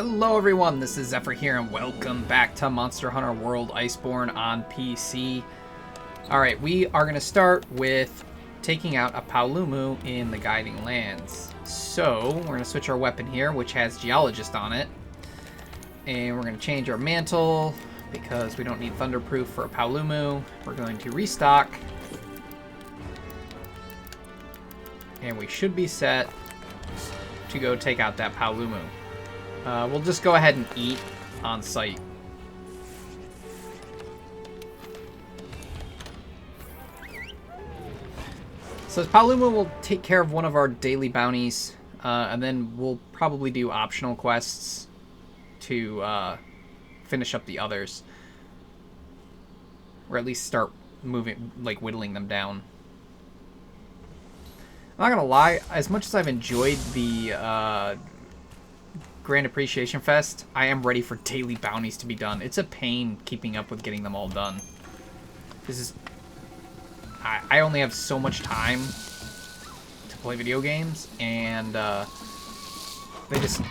Hello everyone, this is Xephyr here, and welcome back to Monster Hunter World Iceborne on PC. Alright, we are going to start with taking out a Paolumu in the Guiding Lands. So, we're going to switch our weapon here, which has Geologist on it. And we're going to change our mantle, because we don't need Thunderproof for a Paolumu. We're going to restock. And we should be set to go take out that Paolumu. We'll just go ahead and eat on site. So Paolumu will take care of one of our daily bounties, and then we'll probably do optional quests to finish up the others. Or at least start moving, like whittling them down. I'm not gonna lie, as much as I've enjoyed the Grand Appreciation Fest, I am ready for daily bounties to be done. It's a pain keeping up with getting them all done. This is... I only have so much time to play video games, and they just...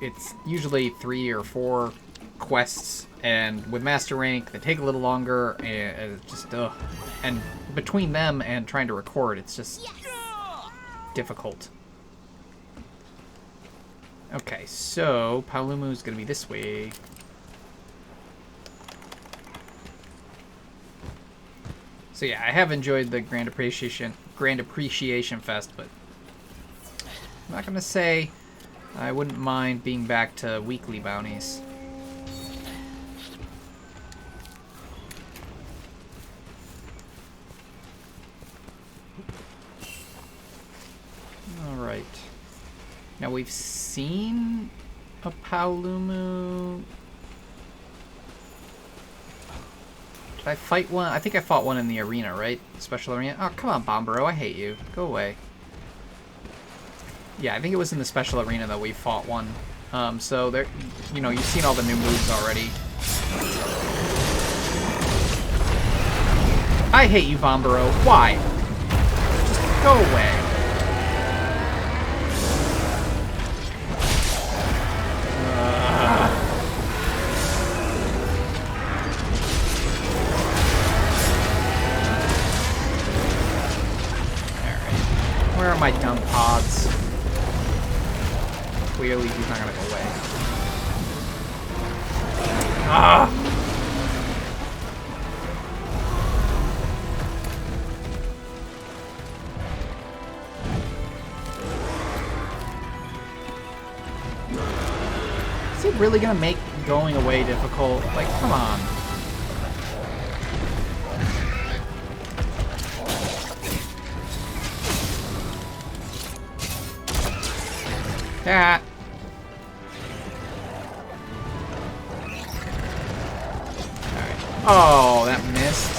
It's usually 3 or 4 quests, and with Master Rank, they take a little longer, and it's just... And between them and trying to record, it's just difficult. Okay, so Paolumu is going to be this way. So yeah, I have enjoyed the Grand Appreciation Fest, but I'm not going to say I wouldn't mind being back to weekly bounties. All right. Now we've seen a Paolumu. Did I fight one? I think I fought one in the arena, right? Special arena? Oh, come on, Bombero. I hate you. Go away. Yeah, I think it was in the special arena that we fought one. So there, you know, you've seen all the new moves already. I hate you, Bombero. Why? Just go away. Where are my dumb pods? Clearly he's not gonna go away. Ah! Is it really gonna make going away difficult? Like, come on. That. Alright. Oh, that missed.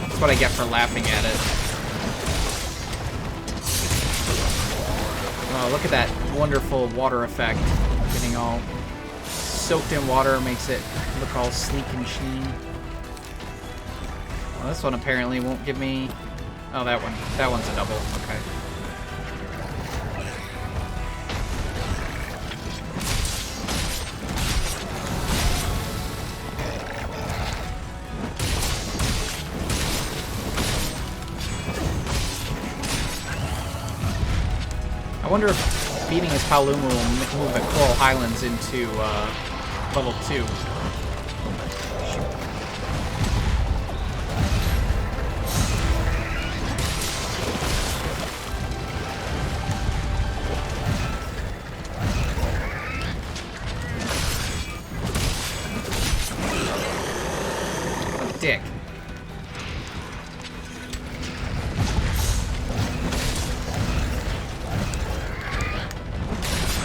That's what I get for laughing at it. Oh, look at that wonderful water effect. Getting all soaked in water makes it look all sleek and sheen. Well, this one apparently won't give me... Oh, that one. That one's a double. Okay. I wonder if beating his Paolumu will move the Coral Highlands into level 2. What a dick.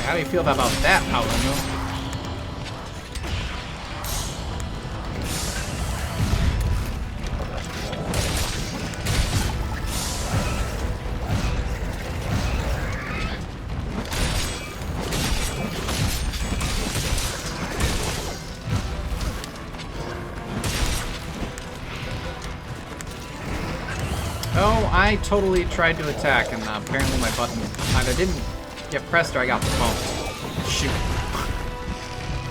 How do you feel about that, Paolumu? Oh, I totally tried to attack, and apparently my button either didn't get pressed or I got bumped. Shoot.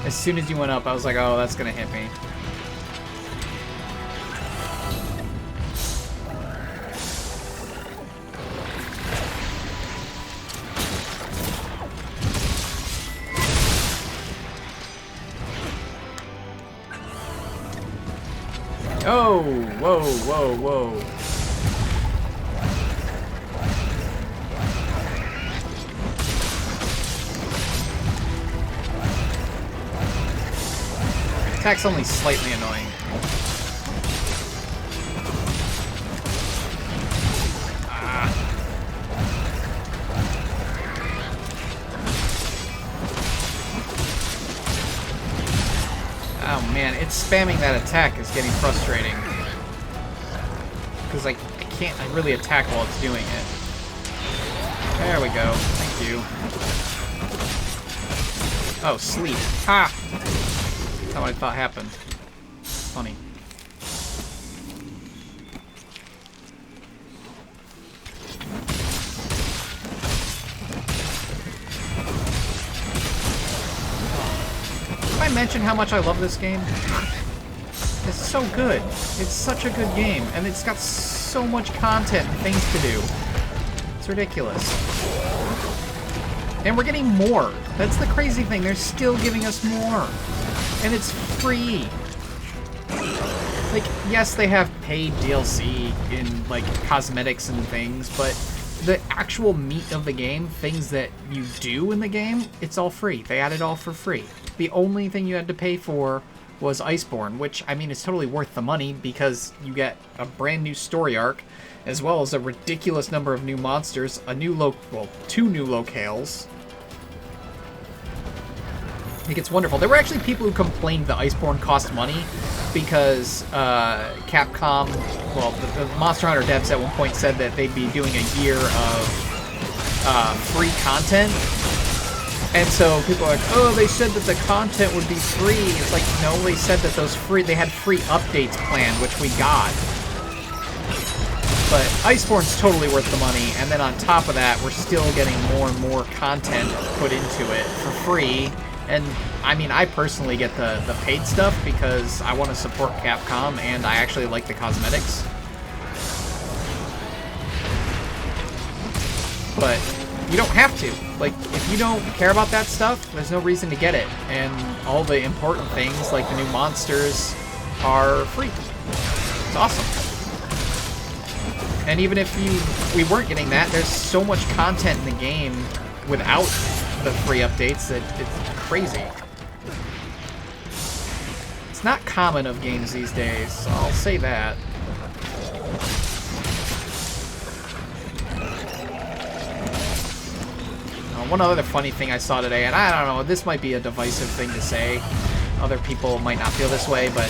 As soon as you went up, I was like, oh, that's gonna hit me. Oh, whoa, whoa, whoa. Attack's only slightly annoying. Ah. Oh man, it's spamming that attack is getting frustrating. Because I can't really attack while it's doing it. There we go. Thank you. Oh, sleep. Ha! That's not what I thought happened. Funny. Did I mention how much I love this game? It's so good. It's such a good game, and it's got so much content and things to do. It's ridiculous. And we're getting more. That's the crazy thing. They're still giving us more. And it's free. Like, yes, they have paid DLC in, like, cosmetics and things, but the actual meat of the game, things that you do in the game, it's all free. They add it all for free. The only thing you had to pay for was Iceborne, which, I mean, is totally worth the money because you get a brand new story arc, as well as a ridiculous number of new monsters, a new two new locales. I think it's wonderful. There were actually people who complained that Iceborne cost money because Capcom, well, the Monster Hunter devs at one point said that they'd be doing a year of free content. And so people are like, oh, they said that the content would be free. It's like, no, they said that they had free updates planned, which we got. But Iceborne's totally worth the money, and then on top of that, we're still getting more and more content put into it for free. And, I mean, I personally get the paid stuff because I want to support Capcom, and I actually like the cosmetics. But you don't have to. Like, if you don't care about that stuff, there's no reason to get it. And all the important things, like the new monsters, are free. It's awesome. And even if we weren't getting that, there's so much content in the game without the free updates that it's crazy. It's not common of games these days, I'll say that. One other funny thing I saw today, and I don't know, this might be a divisive thing to say. Other people might not feel this way, but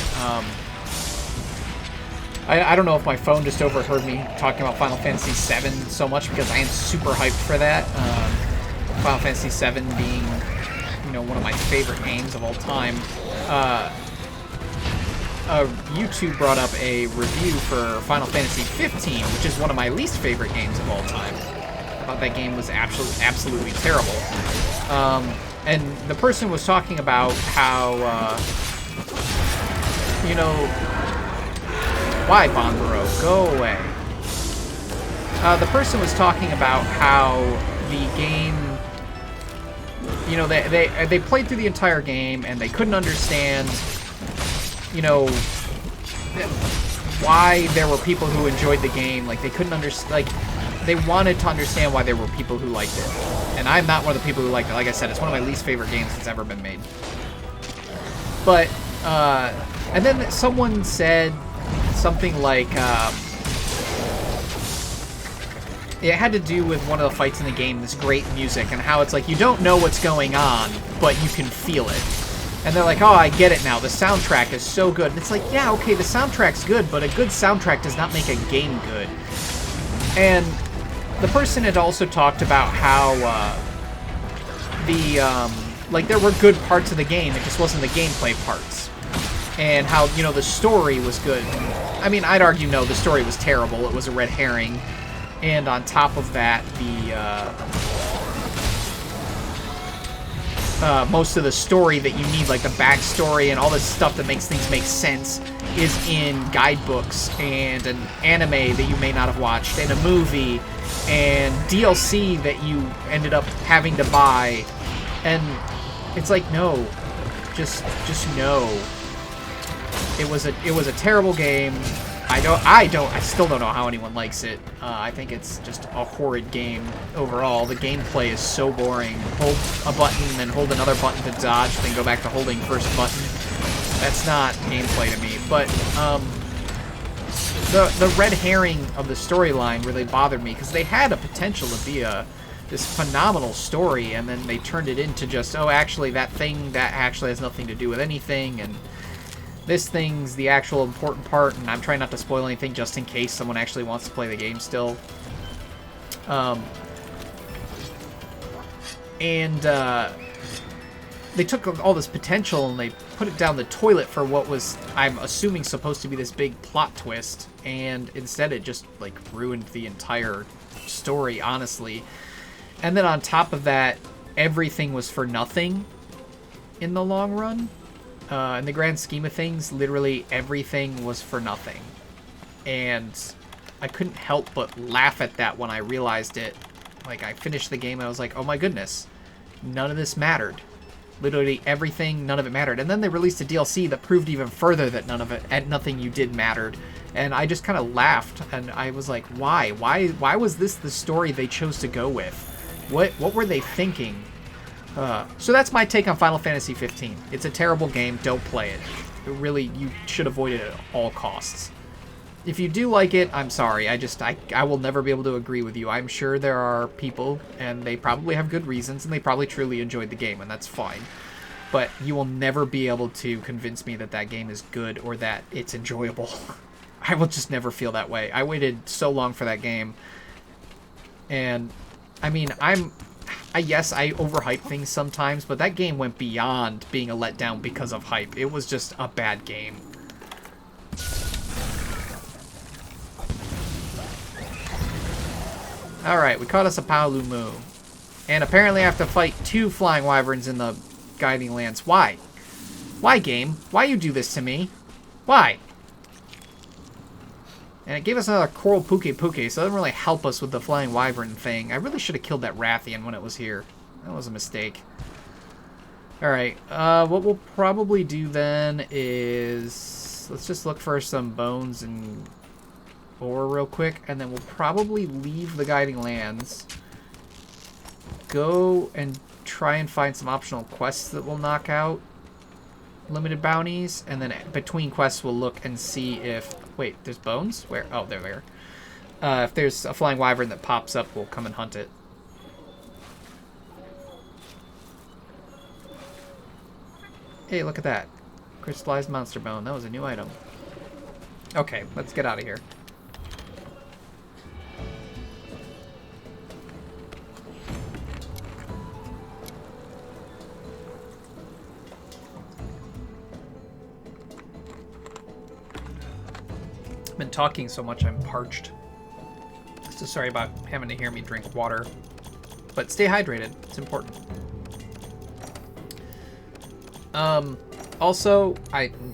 I don't know if my phone just overheard me talking about Final Fantasy VII so much because I am super hyped for that. Final Fantasy VII being, you know, one of my favorite games of all time. YouTube brought up a review for Final Fantasy 15, which is one of my least favorite games of all time. I thought that game was absolutely terrible. And the person was talking about how, you know, why, Bondboro? Go away. The person was talking about how the game, you know, they played through the entire game and they couldn't understand, you know, why there were people who enjoyed the game. Like, they couldn't understand, like, they wanted to understand why there were people who liked it. And I'm not one of the people who liked it. Like I said, it's one of my least favorite games that's ever been made. But, and then someone said something like, it had to do with one of the fights in the game, this great music, and how it's like, you don't know what's going on, but you can feel it. And they're like, oh, I get it now, the soundtrack is so good. And it's like, yeah, okay, the soundtrack's good, but a good soundtrack does not make a game good. And the person had also talked about how like, there were good parts of the game, it just wasn't the gameplay parts. And how, you know, the story was good. I mean, I'd argue, no, the story was terrible, it was a red herring. And on top of that, most of the story that you need, like the backstory and all this stuff that makes things make sense, is in guidebooks and an anime that you may not have watched, and a movie, and DLC that you ended up having to buy. And it's like, no, just no. It was a terrible game. I still don't know how anyone likes it. I think it's just a horrid game overall. The gameplay is so boring. Hold a button, then hold another button to dodge, then go back to holding first button. That's not gameplay to me. But the red herring of the storyline really bothered me, because they had a potential to be this phenomenal story, and then they turned it into just, oh, actually that thing that actually has nothing to do with anything, and this thing's the actual important part, and I'm trying not to spoil anything just in case someone actually wants to play the game still. They took all this potential and they put it down the toilet for what was, I'm assuming, supposed to be this big plot twist, and instead it just, like, ruined the entire story, honestly. And then on top of that, everything was for nothing in the long run. In the grand scheme of things, literally everything was for nothing. And I couldn't help but laugh at that when I realized it. Like, I finished the game and I was like, oh my goodness, none of this mattered. Literally everything, none of it mattered. And then they released a DLC that proved even further that none of it, and nothing you did mattered. And I just kind of laughed, and I was like, why? Why was this the story they chose to go with? What were they thinking? So that's my take on Final Fantasy 15. It's a terrible game. Don't play it. Really, you should avoid it at all costs. If you do like it, I'm sorry. I will never be able to agree with you. I'm sure there are people, and they probably have good reasons, and they probably truly enjoyed the game, and that's fine. But you will never be able to convince me that that game is good or that it's enjoyable. I will just never feel that way. I waited so long for that game. And, I mean, yes, I overhype things sometimes, but that game went beyond being a letdown because of hype. It was just a bad game. Alright, we caught us a Paolumu. And apparently I have to fight 2 flying wyverns in the guiding lands. Why? Why, game? Why you do this to me? Why? And it gave us another Coral Puke, so it doesn't really help us with the flying wyvern thing. I really should have killed that Rathian when it was here. That was a mistake. Alright, what we'll probably do then is... let's just look for some bones and ore real quick, and then we'll probably leave the guiding lands. Go and try and find some optional quests that will knock out limited bounties, and then between quests we'll look and see if... wait, there's bones? Where? Oh, they're there. If there's a flying wyvern that pops up, we'll come and hunt it. Hey, look at that. Crystallized monster bone. That was a new item. Okay, let's get out of here. I've been talking so much I'm parched. So sorry about having to hear me drink water. But stay hydrated. It's important. Also,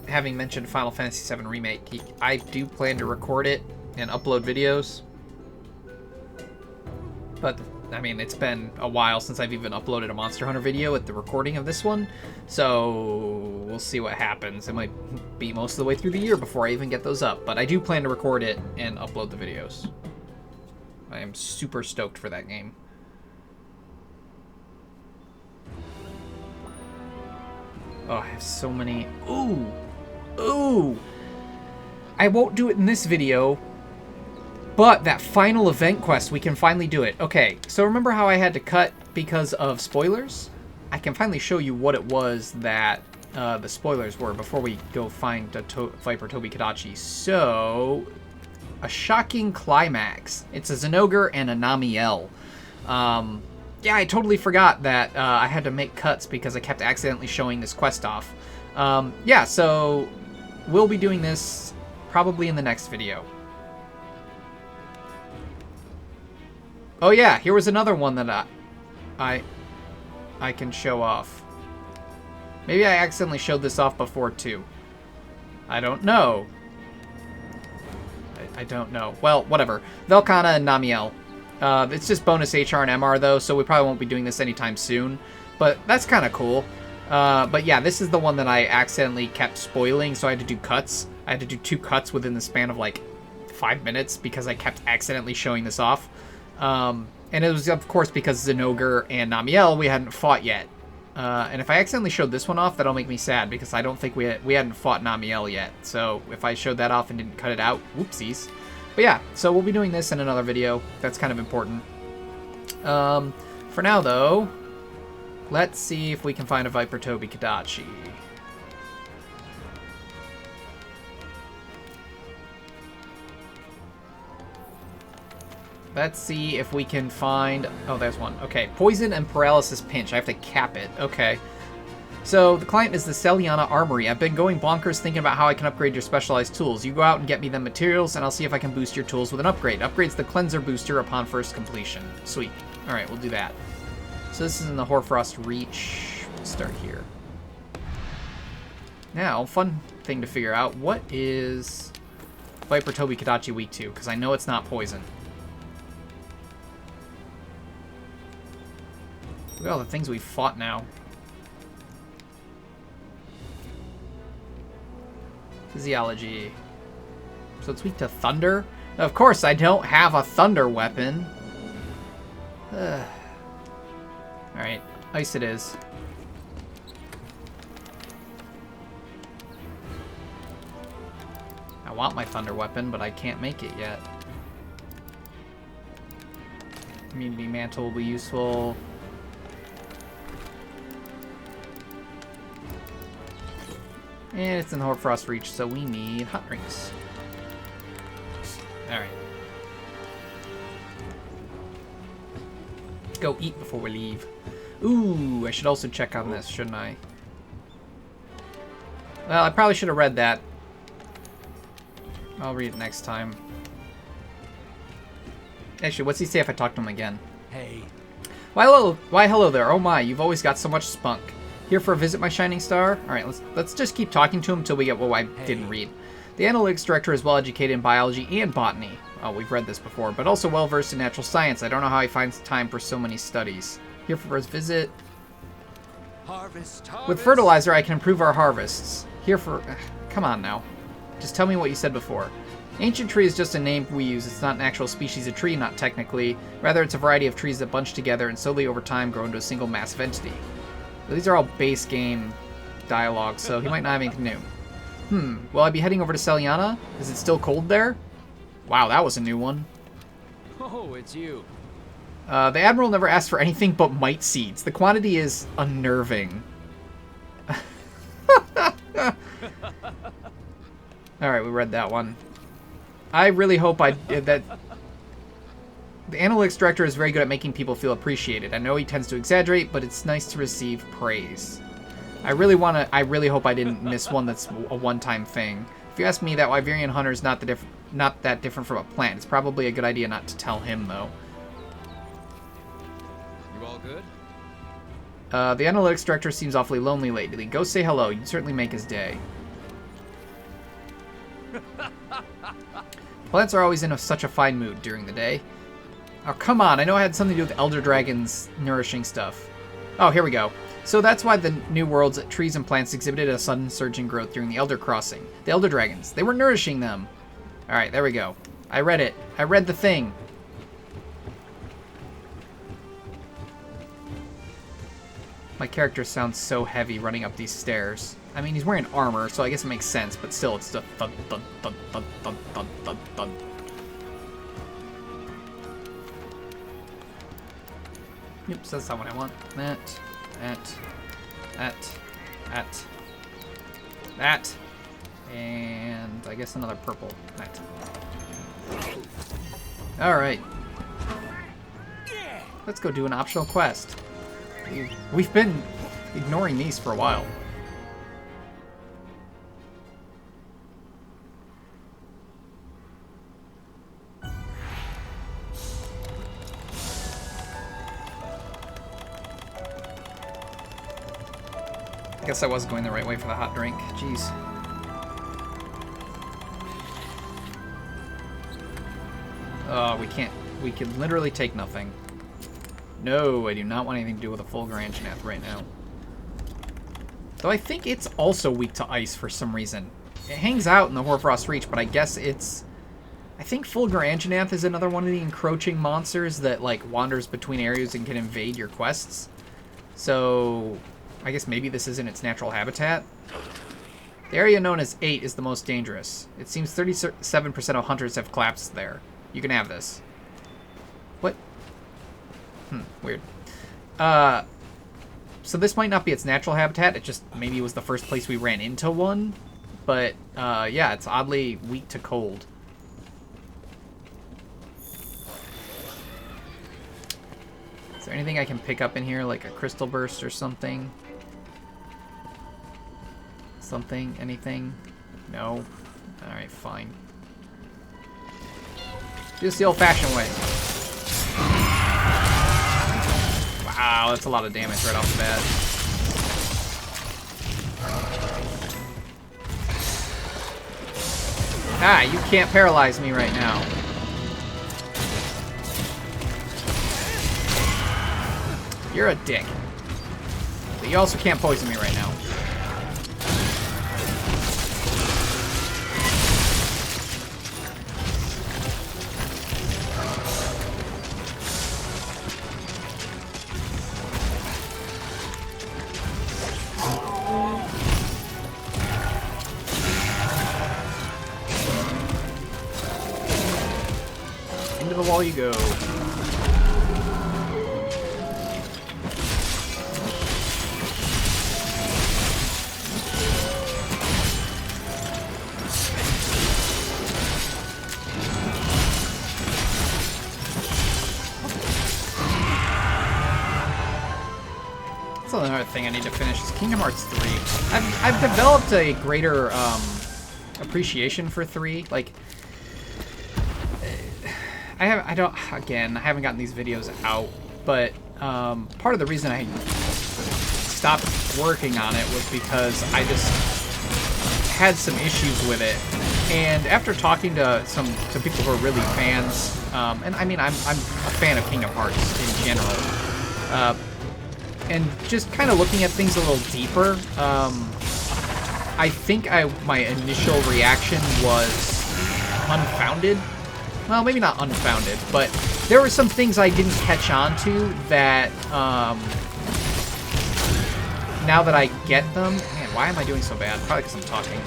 having mentioned Final Fantasy VII Remake, I do plan to record it and upload videos. But, I mean, it's been a while since I've even uploaded a Monster Hunter video at the recording of this one. So, we'll see what happens. It might be most of the way through the year before I even get those up. But I do plan to record it and upload the videos. I am super stoked for that game. Oh, I have so many... Ooh! Ooh! I won't do it in this video, but that final event quest, we can finally do it. Okay, so remember how I had to cut because of spoilers? I can finally show you what it was that the spoilers were before we go find Viper Tobi Kadachi. So, a shocking climax. It's a Zenogre and a Namiel. Yeah, I totally forgot that I had to make cuts because I kept accidentally showing this quest off. Yeah, so we'll be doing this probably in the next video. Oh yeah, here was another one that I can show off. Maybe I accidentally showed this off before, too. I don't know. I don't know. Well, whatever. Velkhana and Namiel. It's just bonus HR and MR, though, so we probably won't be doing this anytime soon. But that's kind of cool. But yeah, this is the one that I accidentally kept spoiling, so I had to do cuts. I had to do 2 cuts within the span of, like, 5 minutes because I kept accidentally showing this off. And it was, of course, because Zinogre and Namiel we hadn't fought yet. And if I accidentally showed this one off, that'll make me sad, because I don't think we hadn't fought Namiel yet. So if I showed that off and didn't cut it out, whoopsies. But yeah, so we'll be doing this in another video. That's kind of important. For now, though, let's see if we can find a Viper Toby Kadachi. Let's see if we can find... Oh, there's one. Okay, Poison and Paralysis Pinch. I have to cap it. Okay. So, the client is the Celiana Armory. I've been going bonkers thinking about how I can upgrade your specialized tools. You go out and get me them materials, and I'll see if I can boost your tools with an upgrade. Upgrades the Cleanser Booster upon first completion. Sweet. Alright, we'll do that. So this is in the Hoarfrost Reach. We'll start here. Now, fun thing to figure out. What is Viper Toby Kadachi weak to? Because I know it's not poison. Look at all the things we've fought now. Physiology. So it's weak to thunder? Of course, I don't have a thunder weapon. Alright, ice it is. I want my thunder weapon, but I can't make it yet. Immunity Mantle will be useful. And it's in the Hoarfrost Reach, so we need hot drinks. Alright. Let's go eat before we leave. Ooh, I should also check on this, shouldn't I? Well, I probably should have read that. I'll read it next time. Actually, what's he say if I talk to him again? Hey. Why hello there. Oh my, you've always got so much spunk. Here for a visit, my shining star? Alright, let's just keep talking to him until we get what I didn't read. The analytics director is well educated in biology and botany. Oh, we've read this before, but also well versed in natural science. I don't know how he finds time for so many studies. Here for his visit. Harvest. With fertilizer, I can improve our harvests. Here for... come on now. Just tell me what you said before. Ancient tree is just a name we use. It's not an actual species of tree, not technically. Rather, it's a variety of trees that bunch together and slowly over time grow into a single massive entity. These are all base game dialogue, so he might not have anything new. Will I be heading over to Celiana? Is it still cold there? Wow, that was a new one. Oh, it's you. The Admiral never asked for anything but might seeds. The quantity is unnerving. Alright, we read that one. I really hope that... The analytics director is very good at making people feel appreciated. I know he tends to exaggerate, but it's nice to receive praise. I really hope I didn't miss one that's a one-time thing. If you ask me, that Wyverian hunter is not that different from a plant. It's probably a good idea not to tell him, though. You all good? The analytics director seems awfully lonely lately. Go say hello. You'd certainly make his day. Plants are always in such a fine mood during the day. Oh, come on. I know it had something to do with Elder Dragon's nourishing stuff. Oh, here we go. So that's why the New World's trees and plants exhibited a sudden surge in growth during the Elder Crossing. The Elder Dragons. They were nourishing them. Alright, there we go. I read it. I read the thing. My character sounds so heavy running up these stairs. I mean, he's wearing armor, so I guess it makes sense, but still, it's the thud, thud, thud, thud, thud, thud, thud, thud. Yep, so that's not what I want. That. And I guess another purple. That. Alright. Let's go do an optional quest. We've been ignoring these for a while. guess I was going the right way for the hot drink. Jeez. Oh, we can't. We can literally take nothing. No, I do not want anything to do with a full Garangenath right now. Though I think it's also weak to ice for some reason. It hangs out in the Hoarfrost Reach, but I guess it's... I think full Garangenath is another one of the encroaching monsters that, like, wanders between areas and can invade your quests. So, I guess maybe this isn't its natural habitat. The area known as 8 is the most dangerous. It seems 37% of hunters have collapsed there. You can have this. What? Weird. So this might not be its natural habitat. It just maybe was the first place we ran into one. But, yeah, it's oddly weak to cold. Is there anything I can pick up in here, like a crystal burst or something? Something? Anything? No? Alright, fine. Do this the old-fashioned way. Wow, that's a lot of damage right off the bat. Ah, you can't paralyze me right now. You're a dick. But you also can't poison me right now. Into the wall you go. That's another thing I need to finish is Kingdom Hearts 3. I've developed a greater appreciation for 3. Like, I haven't gotten these videos out, but part of the reason I stopped working on it was because I just had some issues with it. And after talking to some people who are really fans, and I mean I'm a fan of Kingdom Hearts in general, and just kind of looking at things a little deeper, I think my initial reaction was unfounded. Well, maybe not unfounded, but there were some things I didn't catch on to that, now that I get them... Man, why am I doing so bad? Probably because I'm talking.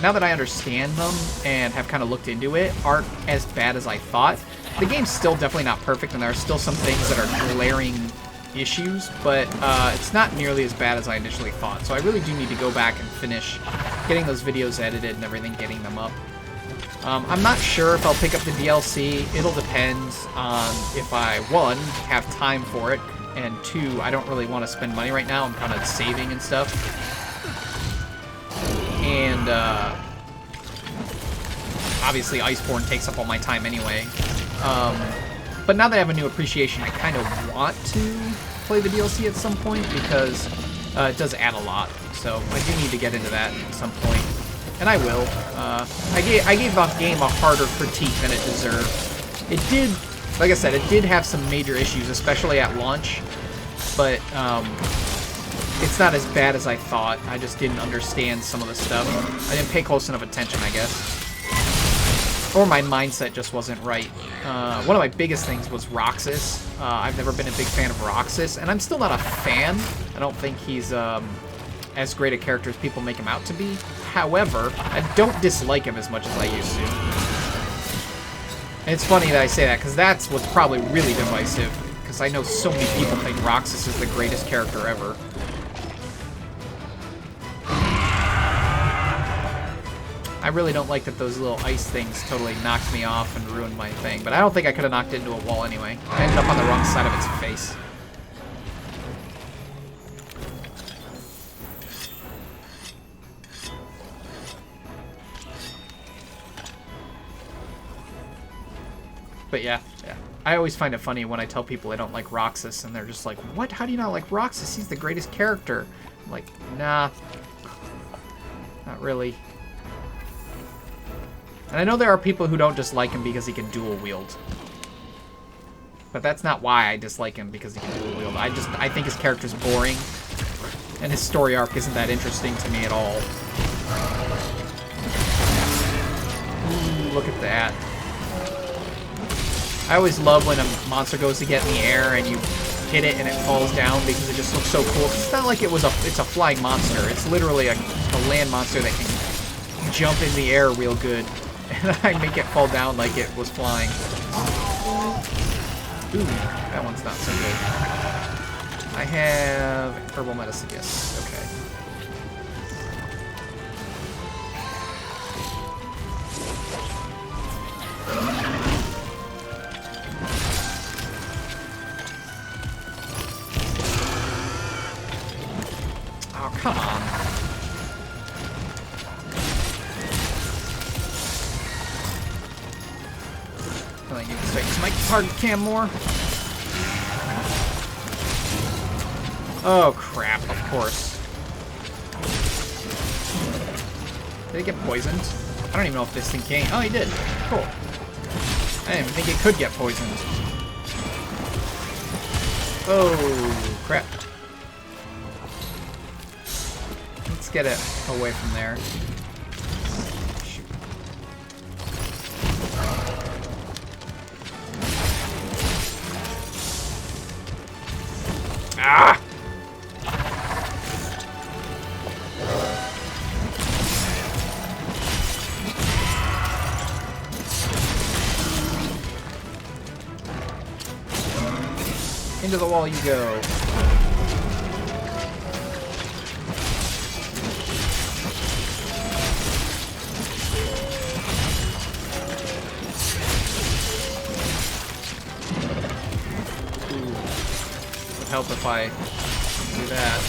Now that I understand them and have kind of looked into it, aren't as bad as I thought. The game's still definitely not perfect, and there are still some things that are glaring issues, but it's not nearly as bad as I initially thought. So I really do need to go back and finish getting those videos edited and everything, getting them up. I'm not sure if I'll pick up the DLC. It'll depend on if I, 1, have time for it, and 2, I don't really want to spend money right now. I'm kind of saving and stuff. And, obviously Iceborne takes up all my time anyway. But now that I have a new appreciation, I kind of want to play the DLC at some point, because it does add a lot. So I do need to get into that at some point. And I will. I gave the game a harder critique than it deserved. It did, like I said, it did have some major issues, especially at launch. But it's not as bad as I thought. I just didn't understand some of the stuff. I didn't pay close enough attention, I guess. Or my mindset just wasn't right. One of my biggest things was Roxas. I've never been a big fan of Roxas, and I'm still not a fan. I don't think he's as great a character as people make him out to be. However, I don't dislike him as much as I used to. And it's funny that I say that, because that's what's probably really divisive. Because I know so many people think Roxas is the greatest character ever. I really don't like that those little ice things totally knocked me off and ruined my thing. But I don't think I could have knocked it into a wall anyway. I ended up on the wrong side of its face. But yeah. I always find it funny when I tell people I don't like Roxas, and they're just like, what? How do you not like Roxas? He's the greatest character. Like, nah. Not really. And I know there are people who don't dislike him because he can dual wield. But that's not why I dislike him, because he can dual wield. I think his character's boring. And his story arc isn't that interesting to me at all. Ooh, look at that. I always love when a monster goes to get in the air and you hit it and it falls down because it just looks so cool. It's not like it's a flying monster. It's literally a land monster that can jump in the air real good. And I make it fall down like it was flying. Ooh, that one's not so good. I have herbal medicine, yes. Okay. Oh, come on. I need to fix my target cam more. Oh, crap, of course. Did it get poisoned? I don't even know if this thing came. Oh, he did. Cool. I didn't even think it could get poisoned. Oh, crap. Let's get it away from there. Shoot. Ah! Into the wall you go. Would help if I do that.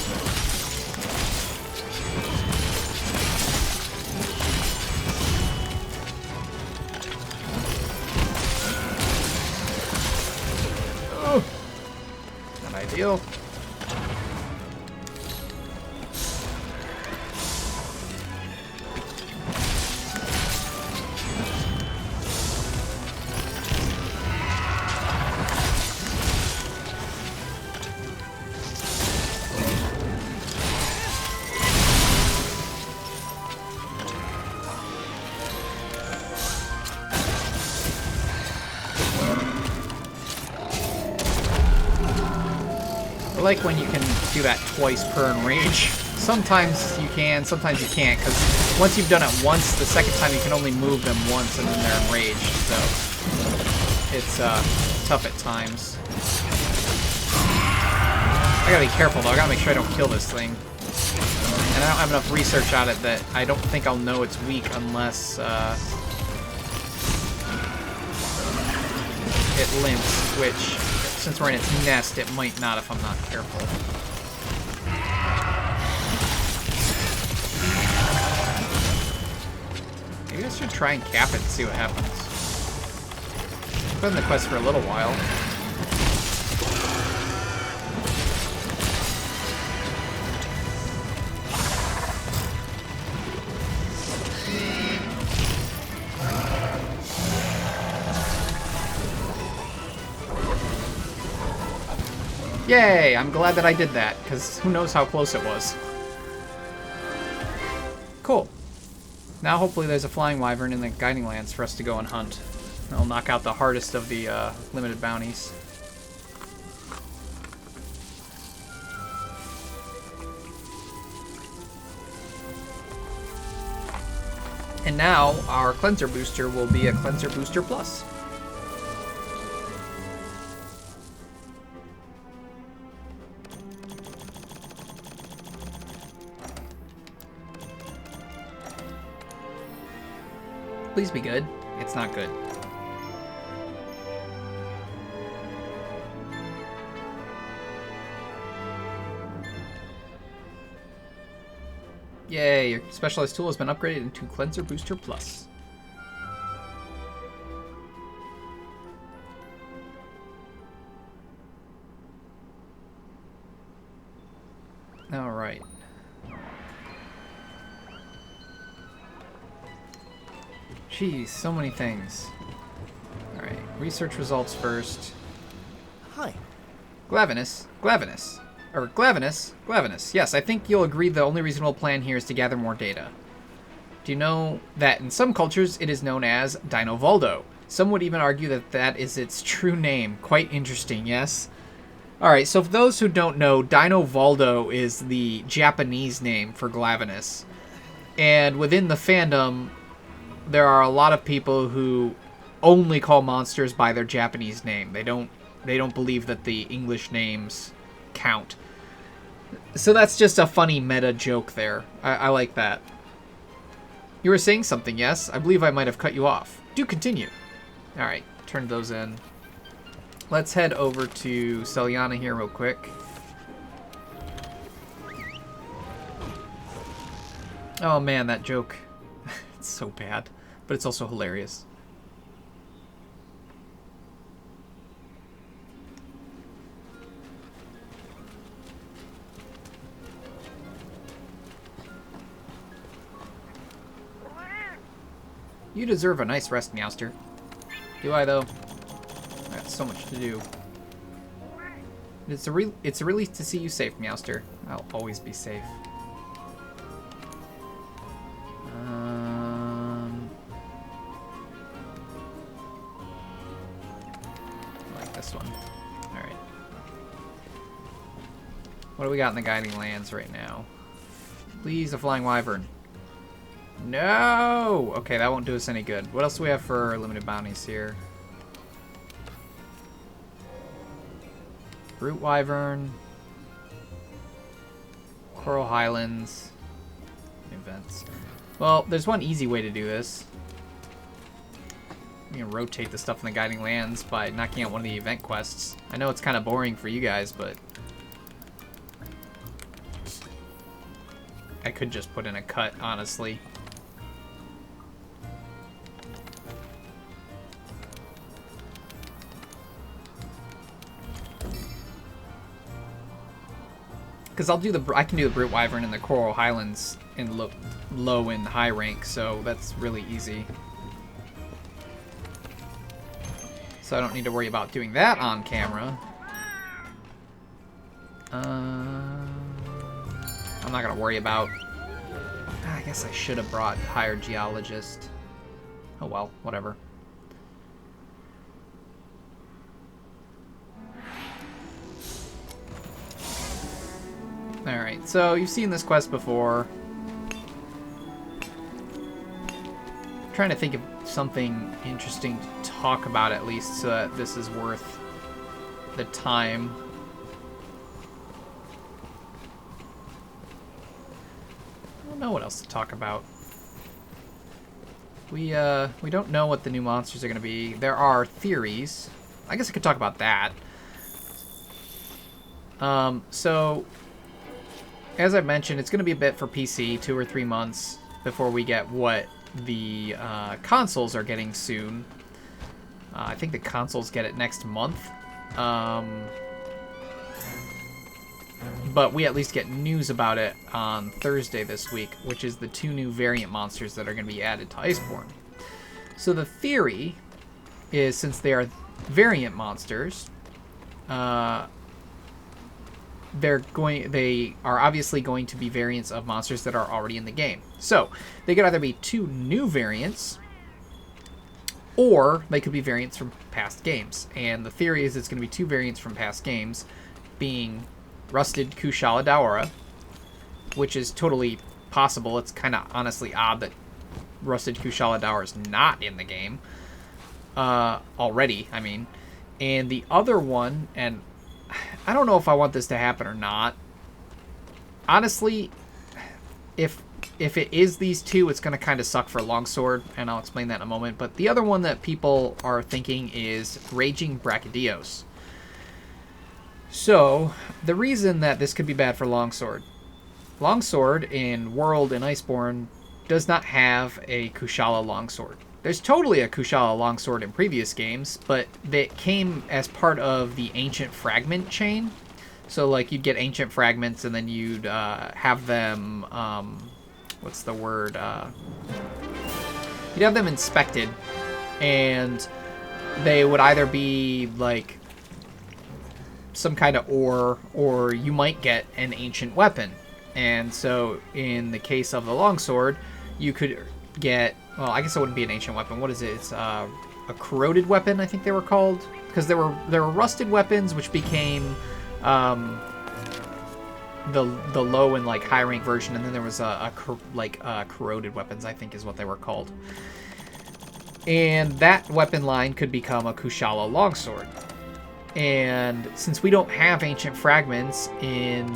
Oh, not ideal. I like when you can do that twice per enrage. Sometimes you can, sometimes you can't, because once you've done it once, the second time you can only move them once and then they're enraged, so it's tough at times. I gotta be careful though, I gotta make sure I don't kill this thing. And I don't have enough research on it that I don't think I'll know it's weak unless it limps, which, since we're in its nest, it might not if I'm not careful. Maybe I should try and cap it and see what happens. Put in the quest for a little while. Yay! I'm glad that I did that, because who knows how close it was. Cool. Now hopefully there's a flying wyvern in the Guiding Lands for us to go and hunt. I'll knock out the hardest of the limited bounties. And now our Cleanser Booster will be a Cleanser Booster Plus. Please be good. It's not good. Yay, your specialized tool has been upgraded into Cleanser Booster Plus. Alright. Jeez, so many things. Alright, research results first. Hi. Glavenus. Yes, I think you'll agree the only reasonable plan here is to gather more data. Do you know that in some cultures it is known as Dinovaldo? Some would even argue that that is its true name. Quite interesting, yes? Alright, so for those who don't know, Dinovaldo is the Japanese name for Glavenus. And within the fandom, there are a lot of people who only call monsters by their Japanese name. They don't believe that the English names count. So that's just a funny meta joke there. I like that. You were saying something, yes? I believe I might have cut you off. Do continue. Alright, turn those in. Let's head over to Celiana here real quick. Oh man, that joke. It's so bad, but it's also hilarious. You deserve a nice rest, Meowster. Do I, though? That's so much to do. It's a relief to see you safe, Meowster. I'll always be safe. I like this one. Alright. What do we got in the Guiding Lands right now? Please, a Flying Wyvern. No! Okay, that won't do us any good. What else do we have for limited bounties here? Brute Wyvern. Coral Highlands. Events. Well, there's one easy way to do this. We can rotate the stuff in the Guiding Lands by knocking out one of the event quests. I know it's kind of boring for you guys, but I could just put in a cut, honestly. Because I can do the Brute Wyvern in the Coral Highlands in low and high rank, so that's really easy. So I don't need to worry about doing that on camera. I'm not gonna worry about. I guess I should have brought Higher Geologist. Oh well, whatever. Alright, so you've seen this quest before. I'm trying to think of something interesting to talk about at least so that this is worth the time. I don't know what else to talk about. We don't know what the new monsters are going to be. There are theories. I guess I could talk about that. So as I mentioned, it's going to be a bit for PC, 2 or 3 months before we get what the consoles are getting soon. I think the consoles get it next month. But we at least get news about it on Thursday this week, which is the 2 new variant monsters that are going to be added to Iceborne. So the theory is, since they are variant monsters, they are obviously going to be variants of monsters that are already in the game. So they could either be 2 new variants, or they could be variants from past games. And the theory is it's going to be 2 variants from past games, being Rusted Kushala Daora, which is totally possible. It's kind of honestly odd that Rusted Kushala Daora is not in the game already, I mean. And the other one, and I don't know if I want this to happen or not. Honestly, if it is these 2, it's going to kind of suck for Longsword, and I'll explain that in a moment. But the other one that people are thinking is Raging Brachydios. So, the reason that this could be bad for Longsword. Longsword in World and Iceborne does not have a Kushala Longsword. There's totally a Kushala Longsword in previous games, but that came as part of the Ancient Fragment chain. So, like, you'd get Ancient Fragments, and then you'd have them, what's the word? you'd have them inspected, and they would either be like some kind of ore, or you might get an ancient weapon. And so in the case of the longsword, you could get, well, I guess it wouldn't be an ancient weapon. What is it? It's a corroded weapon, I think they were called, because there were rusted weapons which became the low and like high rank version, and then there was corroded weapons, I think is what they were called. And that weapon line could become a Kushala longsword. And since we don't have ancient fragments in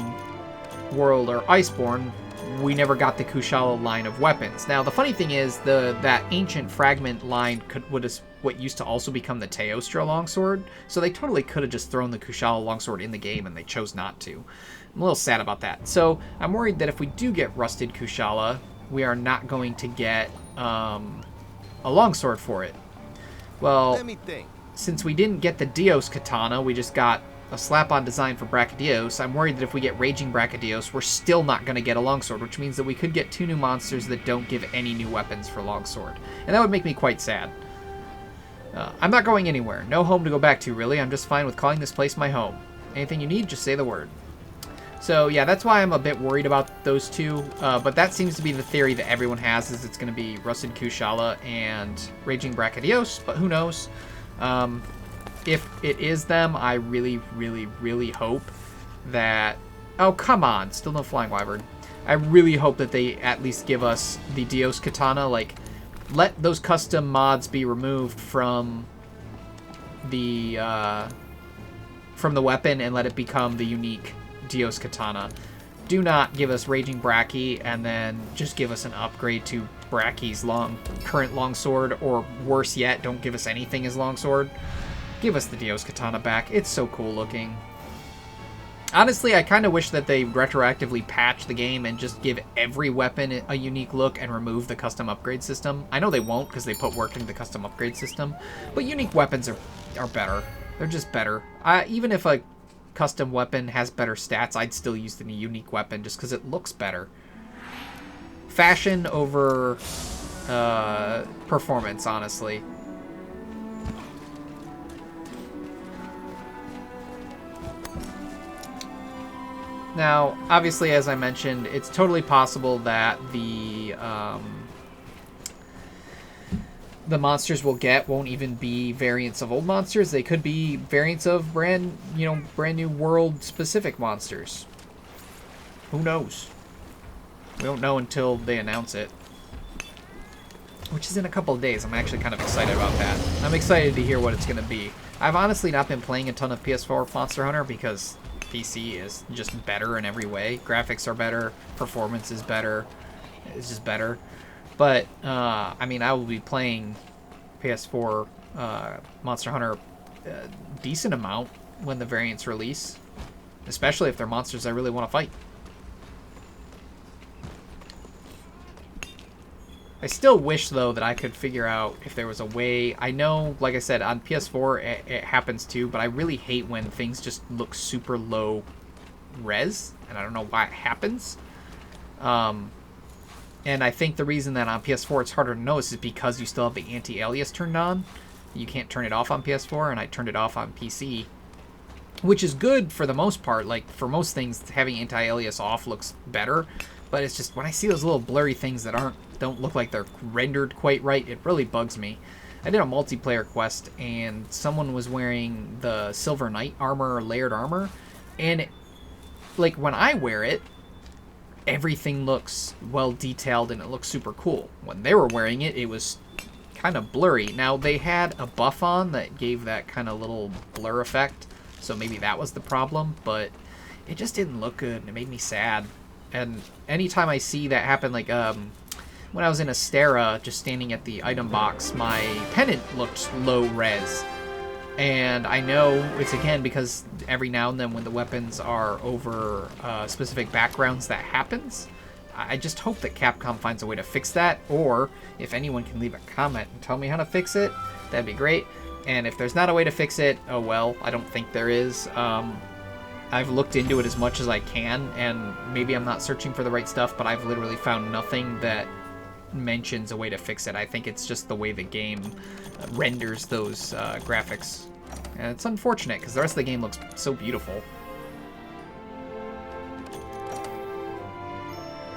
World or Iceborne, we never got the Kushala line of weapons. Now the funny thing is, that ancient fragment line was what used to also become the Teostra longsword. So they totally could have just thrown the Kushala longsword in the game, and they chose not to. I'm a little sad about that. So I'm worried that if we do get rusted Kushala, we are not going to get a longsword for it. Well, Let me think. since we didn't get the Dios katana, we just got a slap-on design for Brachydios. I'm worried that if we get Raging Brachydios, we're still not going to get a longsword, which means that we could get 2 new monsters that don't give any new weapons for longsword. And that would make me quite sad. I'm not going anywhere. No home to go back to, really. I'm just fine with calling this place my home. Anything you need, just say the word. So, yeah, that's why I'm a bit worried about those two. But that seems to be the theory that everyone has, is it's going to be Rusted Kushala and Raging Brachydios, but who knows? If it is them, I really, really, really hope that... Oh, come on. Still no Flying Wyvern. I really hope that they at least give us the Dios Katana. Like, let those custom mods be removed from the weapon and let it become the unique Dios Katana. Do not give us Raging Brachy and then just give us an upgrade to Brachy's current longsword, or worse yet, don't give us anything as longsword. Give us the Dios Katana back. It's so cool looking. Honestly, I kind of wish that they retroactively patch the game and just give every weapon a unique look and remove the custom upgrade system. I know they won't because they put work into the custom upgrade system, but unique weapons are better. They're just better. Even if a custom weapon has better stats, I'd still use the unique weapon just because it looks better. Fashion over performance, honestly. Now, obviously, as I mentioned, it's totally possible that the monsters we'll get won't even be variants of old monsters. They could be variants of brand new world-specific monsters. Who knows? We don't know until they announce it, which is in a couple of days. I'm actually kind of excited about that. I'm excited to hear what it's going to be. I've honestly not been playing a ton of PS4 Monster Hunter because PC is just better in every way. Graphics are better, performance is better, it's just better. But, I mean, I will be playing PS4 Monster Hunter a decent amount when the variants release, especially if they're monsters I really want to fight. I still wish, though, that I could figure out if there was a way. I know, like I said, on PS4 it happens too, but I really hate when things just look super low res, and I don't know why it happens. And I think the reason that on PS4 it's harder to notice is because you still have the anti-alias turned on. You can't turn it off on PS4, and I turned it off on PC, which is good for the most part. Like, for most things, having anti-alias off looks better, but it's just when I see those little blurry things that don't look like they're rendered quite right, it really bugs me. I did a multiplayer quest, and someone was wearing the Silver Knight armor, or layered armor, and like when I wear it, everything looks well detailed and it looks super cool. When they were wearing it, it was kind of blurry. Now, they had a buff on that gave that kind of little blur effect, so maybe that was the problem, but it just didn't look good, and it made me sad. And anytime I see that happen, like when I was in Astera, just standing at the item box, my pennant looked low res. And I know it's, again, because every now and then when the weapons are over specific backgrounds that happens. I just hope that Capcom finds a way to fix that, or if anyone can leave a comment and tell me how to fix it, that'd be great. And if there's not a way to fix it, oh well, I don't think there is. I've looked into it as much as I can, and maybe I'm not searching for the right stuff, but I've literally found nothing that mentions a way to fix it. I think it's just the way the game renders those graphics. And it's unfortunate, because the rest of the game looks so beautiful.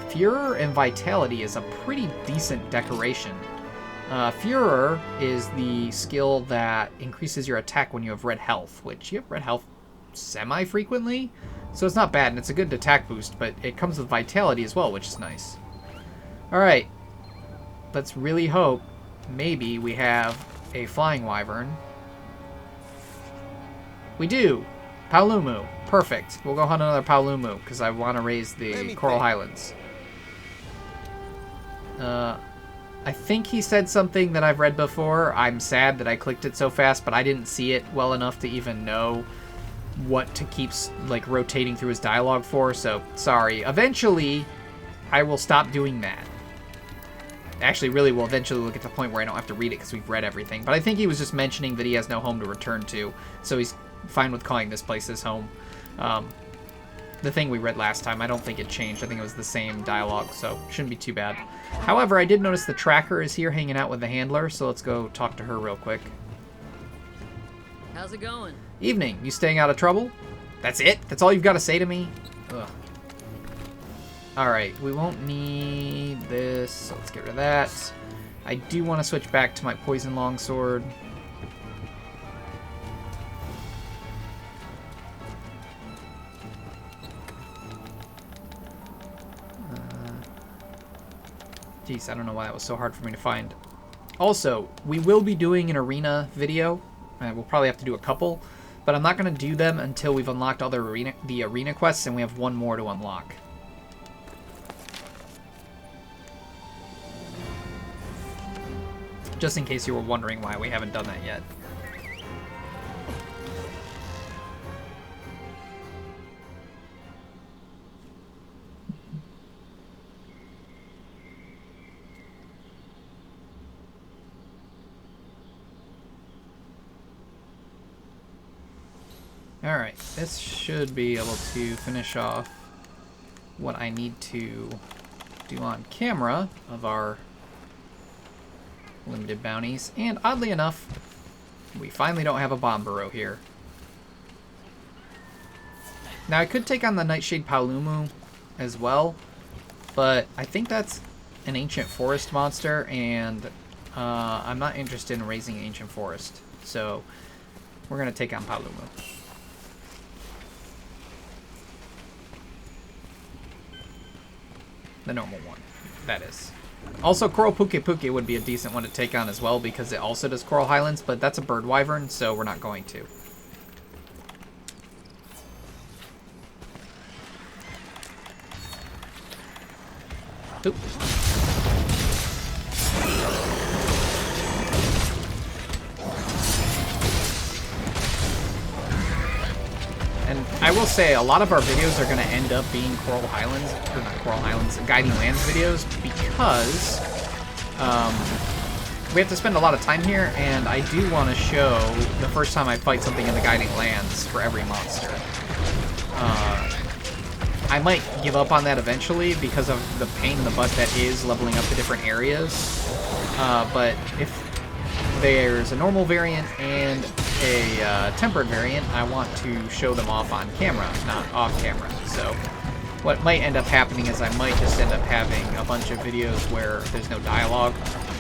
Furor and Vitality is a pretty decent decoration. Furor is the skill that increases your attack when you have red health, which you have red health semi-frequently, so it's not bad, and it's a good attack boost, but it comes with Vitality as well, which is nice. Alright, let's really hope maybe we have a Flying Wyvern. We do! Paolumu. Perfect. We'll go hunt another Paolumu, because I want to raise the Coral Highlands. I think he said something that I've read before. I'm sad that I clicked it so fast, but I didn't see it well enough to even know what to keep, like, rotating through his dialogue for, so sorry. Eventually, I will stop doing that. Actually, really will eventually look at the point where I don't have to read it because we've read everything. But I think he was just mentioning that he has no home to return to, so he's fine with calling this place his home. The thing we read last time, I don't think it changed. I think it was the same dialogue, so shouldn't be too bad. However, I did notice the tracker is here hanging out with the handler, so let's go talk to her real quick. How's it going? Evening. You staying out of trouble? That's it? That's all you've got to say to me? Ugh. Alright, we won't need this, so let's get rid of that. I do want to switch back to my poison longsword. Jeez, I don't know why that was so hard for me to find. Also, we will be doing an arena video. We'll probably have to do a couple, but I'm not going to do them until we've unlocked all the arena quests, and we have one more to unlock. Just in case you were wondering why we haven't done that yet. Alright, this should be able to finish off what I need to do on camera of our limited bounties. And oddly enough, we finally don't have a bomb burrow here. Now I could take on the Nightshade Paolumu as well, but I think that's an ancient forest monster, and I'm not interested in raising ancient forest. So we're going to take on Paolumu. The normal one, that is. Also, Coral Puke Puke would be a decent one to take on as well, because it also does Coral Highlands, but that's a bird wyvern, so we're not going to. Oop. And I will say, a lot of our videos are going to end up being Coral Highlands, or not Coral Highlands, Guiding Lands videos, because we have to spend a lot of time here, and I do want to show the first time I fight something in the Guiding Lands for every monster. I might give up on that eventually because of the pain in the butt that is leveling up the different areas, but if there's a normal variant and a tempered variant, I want to show them off on camera, not off camera. So what might end up happening is I might just end up having a bunch of videos where there's no dialogue.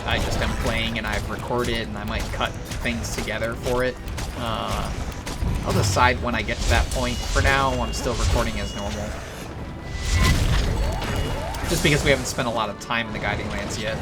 I just am playing and I've recorded, and I might cut things together for it. I'll decide when I get to that point. For now, I'm still recording as normal. Just because we haven't spent a lot of time in the Guiding Lands yet.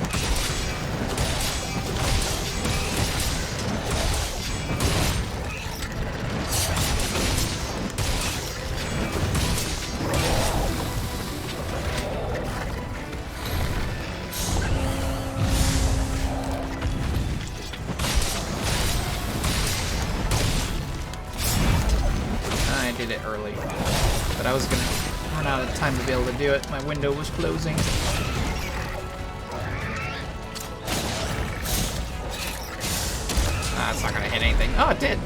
I did it early, but I was gonna run out of time to be able to do it. My window was closing. It's not gonna hit anything. Oh, it did.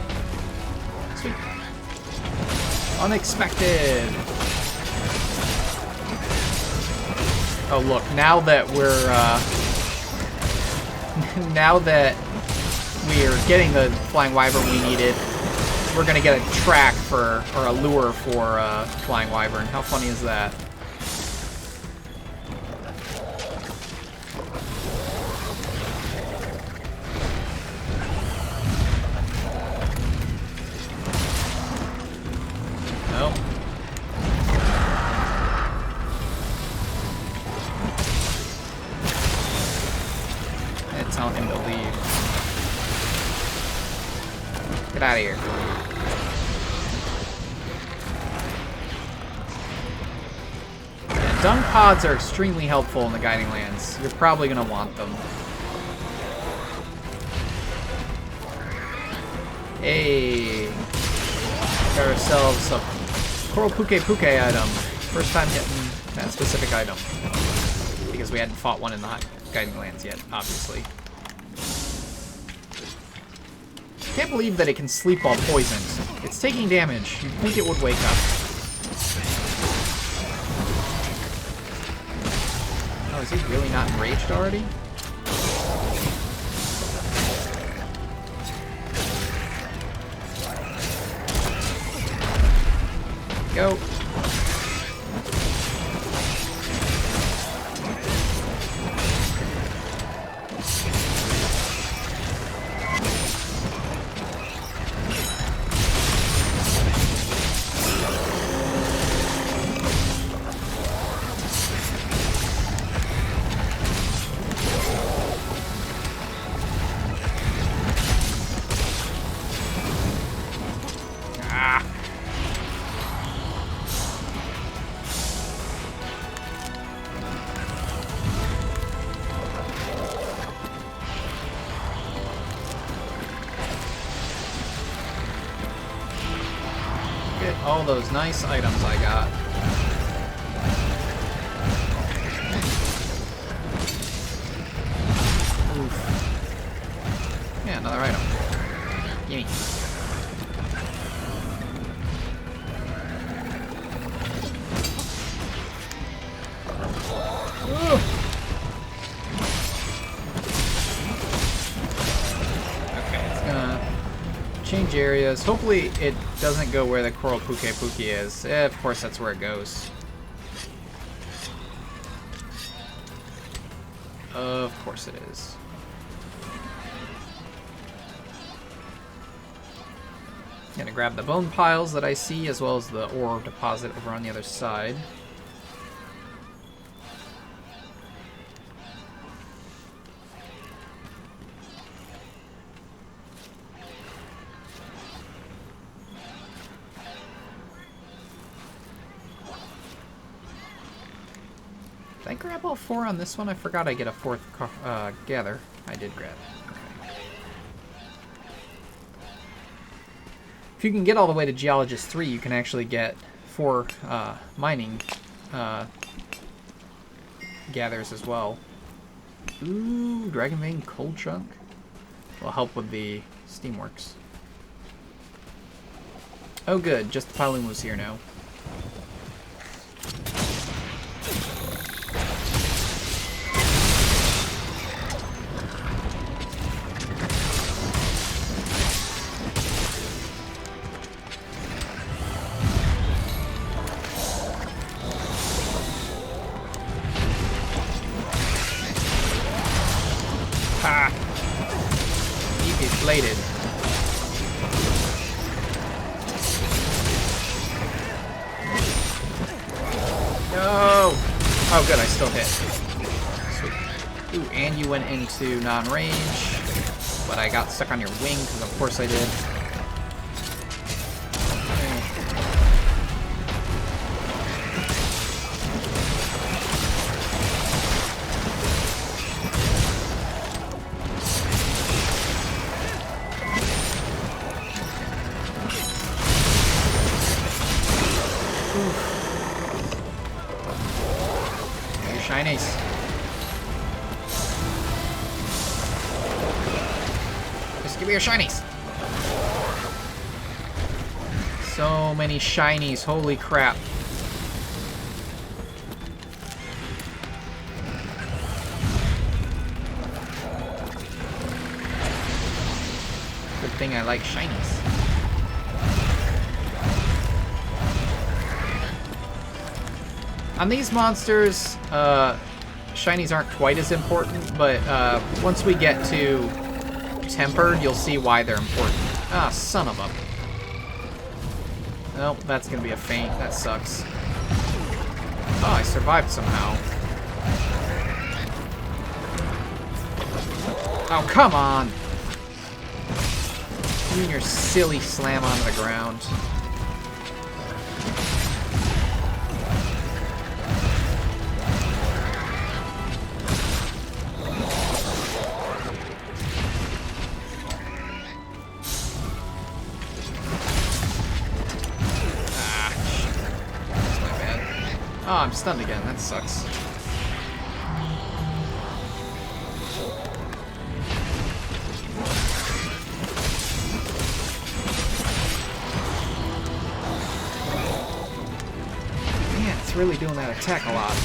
Sweet. Unexpected. Oh, look, now that we're now that we're getting the flying wyvern we needed, we're gonna get a track for, or a lure for flying wyvern. How funny is that? No. And tell him to leave. Get out of here. Dung pods are extremely helpful in the Guiding Lands. You're probably going to want them. Hey! Got ourselves a Coral Puke Puke item. First time getting that specific item. Because we hadn't fought one in the Guiding Lands yet, obviously. Can't believe that it can sleep while poisoned. It's taking damage. You'd think it would wake up. Oh, is he really not enraged already? Go. All those nice items I got. Oof. Yeah, another item. Gimme. Ooh. Okay, it's gonna change areas. Hopefully it doesn't go where the Coral Puke Puke is. Of course that's where it goes. Of course it is. Gonna grab the bone piles that I see, as well as the ore deposit over on the other side. Did I grab all 4 on this one? I forgot I get a 4th gather. I did grab it. Okay. If you can get all the way to Geologist 3, you can actually get 4 mining gathers as well. Ooh, Dragon Vein Coal Chunk. Will help with the Steamworks. Oh good, just the Palumu was here now. Ha! He deflated. No! Oh good, I still hit. Sweet. Ooh, and you went into non-range, but I got stuck on your wing, because of course I did. Shinies. Just give me your shinies. So many shinies, holy crap. thing I like, shinies. On these monsters, shinies aren't quite as important, but once we get to tempered, you'll see why they're important. Ah, son of a... Nope, that's gonna be a feint. That sucks. Oh, I survived somehow. Oh, come on! You and your silly slam onto the ground. Oh, I'm stunned again. That sucks. Man, it's really doing that attack a lot.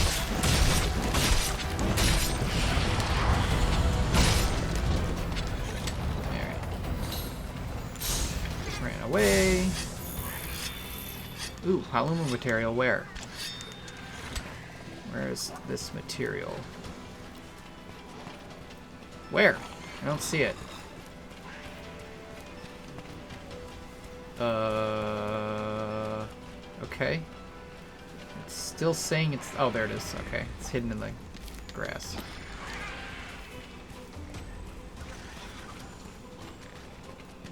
Alright. Ran away. Ooh, Haluma material. Where? Where is this material? Where? I don't see it. Okay. It's still saying it's... Oh, there it is. Okay. It's hidden in the grass.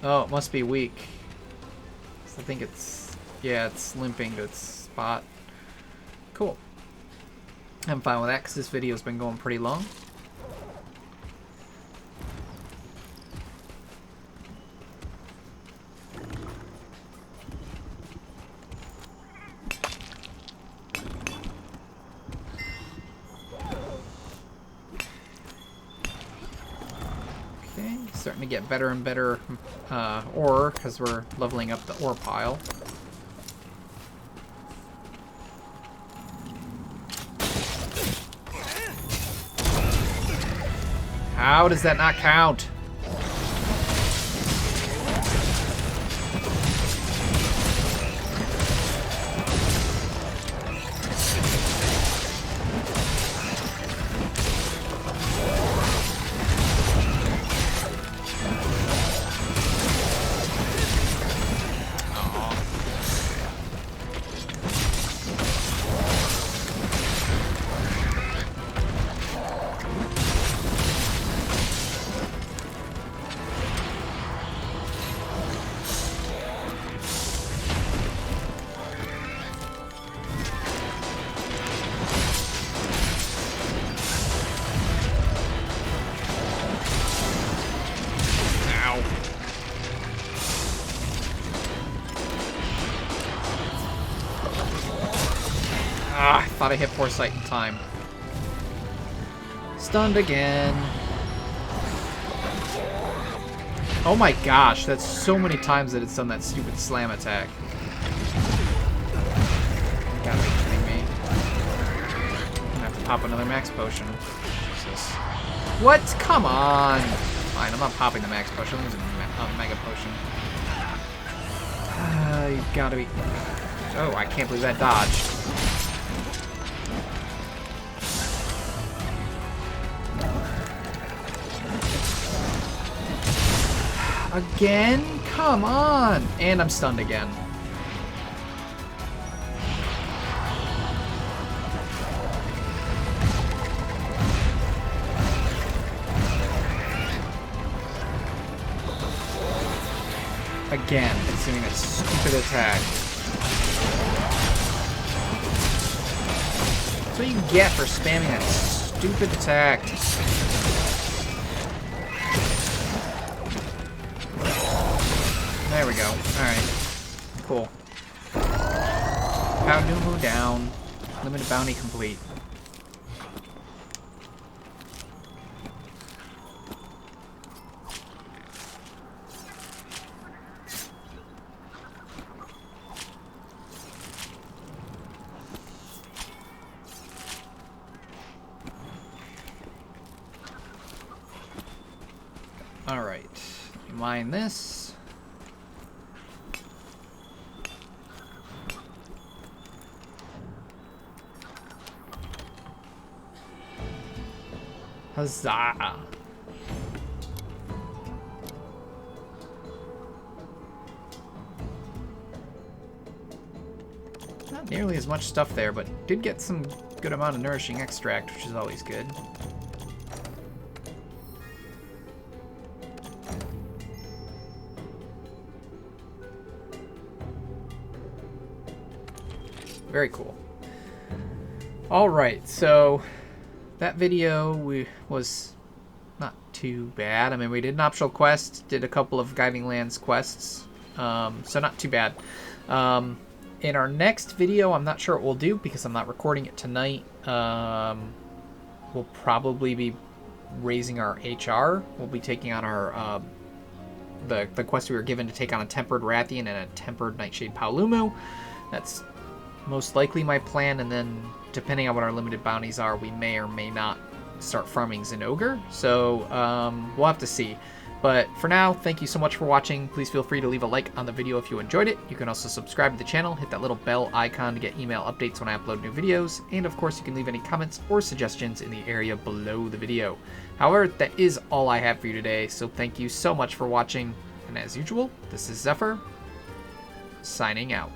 Oh, it must be weak. So I think it's... Yeah, it's limping to its spot. Cool. I'm fine with that because this video's been going pretty long. Okay, starting to get better and better ore because we're leveling up the ore pile. How does that not count? Ah, I thought I hit Foresight in time. Stunned again. Oh my gosh, that's so many times that it's done that stupid slam attack. You gotta be kidding me. I'm gonna have to pop another max potion. Jesus. What? Come on! Fine, I'm not popping the max potion. I'm using a mega potion. You gotta be... Oh, I can't believe that dodged. Again? Come on! And I'm stunned again. Again, it's doing that stupid attack. That's what you get for spamming that stupid attack. There we go. Alright. Cool. Powdumu down. Limited bounty complete. Alright. Mine this. Huzzah! Not nearly as much stuff there, but did get some good amount of nourishing extract, which is always good. Very cool. Alright, so that video was not too bad. I mean, we did an optional quest, did a couple of Guiding Lands quests, so not too bad. In our next video, I'm not sure what we'll do because I'm not recording it tonight. We'll probably be raising our HR. We'll be taking on our the quest we were given to take on a Tempered Rathian and a Tempered Nightshade Paolumu. That's most likely my plan, and then depending on what our limited bounties are, we may or may not start farming Zinogre. So we'll have to see. But for now, thank you so much for watching. Please feel free to leave a like on the video if you enjoyed it. You can also subscribe to the channel, hit that little bell icon to get email updates when I upload new videos. And of course, you can leave any comments or suggestions in the area below the video. However, that is all I have for you today. So thank you so much for watching. And as usual, this is Xephyr, signing out.